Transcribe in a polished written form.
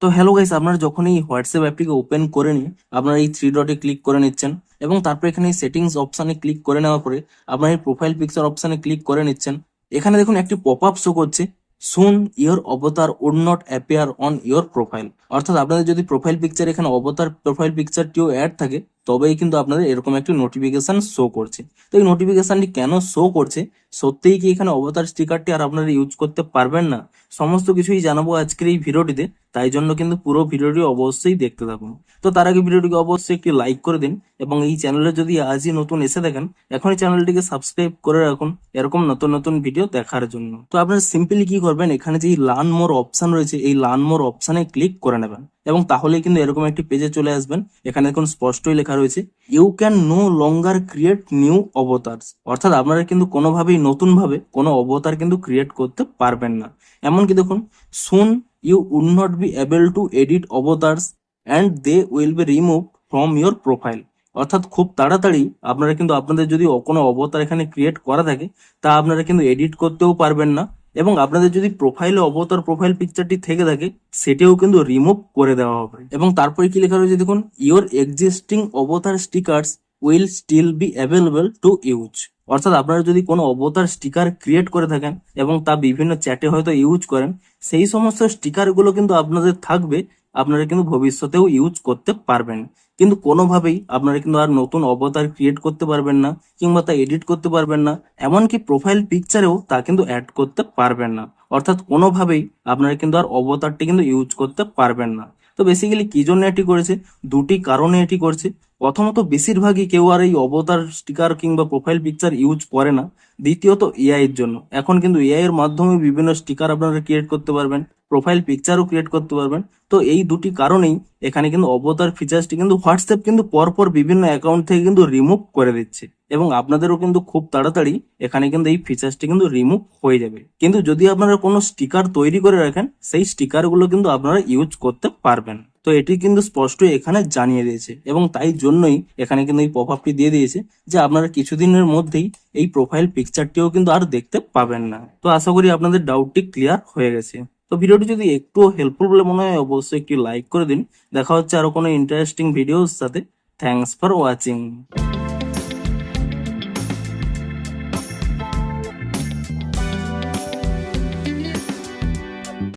তো hello guys, আপনারা যখন এই হোয়াটসঅ্যাপ অ্যাপটিকে ওপেন করে নিয়ে আপনারা এই থ্রি ডটে ক্লিক করে নিচ্ছেন এবং তারপর এখানে এই সেটিংস অপশানে ক্লিক করে নেওয়ার পরে আপনার এই প্রোফাইল পিকচার অপশানে ক্লিক করে নিচ্ছেন। এখানে দেখুন একটি পপ আপ শো করছে, soon your avatar would not appear on your profile. অর্থাৎ আপনাদের যদি প্রোফাইল পিকচার এখানে অবতার প্রোফাইল পিকচারটিও অ্যাড থাকে তবেই কিন্তু আপনাদের এরকম একটি নোটিফিকেশন শো করছে। তো এই নোটিফিকেশনটি কেন শো করছে, সত্যিই কি এখানে অবতার স্টিকারটি আর আপনারা ইউজ করতে পারবেন না, সমস্ত কিছুই জানাবো আজকের এই ভিডিওটিতে। তাই জন্য কিন্তু পুরো ভিডিওটি অবশ্যই দেখতে থাকুন। তো তার আগে ভিডিওটিকে অবশ্যই একটি লাইক করে দিন এবং এই চ্যানেলে যদি আজই নতুন এসে থাকেন এখনই চ্যানেলটিকে সাবস্ক্রাইব করে রাখুন এরকম নতুন নতুন ভিডিও দেখার জন্য। তো আপনারা সিম্পলি কি করবেন, এখানে যে লার্ন মোর অপশন রয়েছে এই লার্ন মোর অপশনে ক্লিক করে নেবেন এবং তাহলে কিন্তু এরকম একটি পেজে চলে আসবেন। এখানে দেখুন স্পষ্টই লেখা রয়েছে you can no longer create new avatars. অর্থাৎ আপনারা কিন্তু কোনোভাবেই নতুন ভাবে কোনো অবতার কিন্তু ক্রিয়েট করতে পারবেন না। এমনকি দেখুন সুন you would not be able to edit avatars and they will be removed from your profile। অর্থাৎ খুব তাড়াতাড়ি আপনারা কিন্তু আপনাদের যদি কোনো অবতার এখানে ক্রিয়েট করা থাকে তা আপনারা কিন্তু এডিট করতেও পারবেন না এবং আপনাদের যদি প্রোফাইলে অবতার প্রোফাইল পিকচারটি থেকে থাকে সেটিও কিন্তু রিমুভ করে দেওয়া হবে। এবং তারপরে কি লেখা রয়েছে দেখুন your existing avatar stickers will still be available to use. অর্থাৎ আপনারা যদি কোনো অবতার স্টিকার ক্রিয়েট করে থাকেন এবং তা বিভিন্ন চ্যাটে হয়তো ইউজ করেন, সেই সমস্ত স্টিকারগুলো কিন্তু আপনাদের থাকবে, আপনারা কিন্তু ভবিষ্যতেও ইউজ করতে পারবেন। কিন্তু কোনোভাবেই আপনারা কিন্তু আর নতুন অবতার ক্রিয়েট করতে পারবেন না কিংবা তা এডিট করতে পারবেন না, এমনকি প্রোফাইল পিকচারেও তা কিন্তু অ্যাড করতে পারবেন না। অর্থাৎ কোনোভাবেই আপনারা কিন্তু আর অবতারটি কিন্তু ইউজ করতে পারবেন না। তো বেসিক্যালি কি জন্য এটি করেছে, দুটি কারণে এটি করছে। প্রথমত বেশিরভাগই কেউ আর এই অবতার স্টিকার কিংবা প্রোফাইল পিকচার ইউজ করে না। দ্বিতীয়ত এআই এর জন্য, এখন কিন্তু এআই এর মাধ্যমে বিভিন্ন স্টিকার আপনারা ক্রিয়েট করতে পারবেন, প্রোফাইল পিকচারও ক্রিয়েট করতে পারবেন। তো এই দুটি কারণেই এখানে কিন্তু অবতার ফিচার্সটি কিন্তু হোয়াটসঅ্যাপ কিন্তু পরপর বিভিন্ন অ্যাকাউন্ট থেকে কিন্তু রিমুভ করে দিচ্ছে এবং আপনাদেরও কিন্তু খুব তাড়াতাড়ি এখানে কিন্তু এই ফিচার্সটি কিন্তু রিমুভ হয়ে যাবে। কিন্তু যদি আপনারা কোনো স্টিকার তৈরি করে রাখেন সেই স্টিকারগুলো কিন্তু আপনারা ইউজ করতে পারবেন। তো এটি কিন্তু স্পষ্টই এখানে জানিয়ে দিয়েছে এবং তাই জন্যই এখানে কিন্তু এই পপ আপটি দিয়ে দিয়েছে যে আপনারা কিছুদিনের মধ্যেই এই প্রোফাইল পিকচারটিও কিন্তু আর দেখতে পাবেন না। তো আশা করি আপনাদের ডাউটটি ক্লিয়ার হয়ে গেছে। তো ভিডিওটি যদি একটু হেল্পফুল বলে মনে হয় অবশ্যই একটি লাইক করে দিন। দেখা হচ্ছে আরো কোনো ইন্টারেস্টিং ভিডিওর সাথে। Thanks for watching.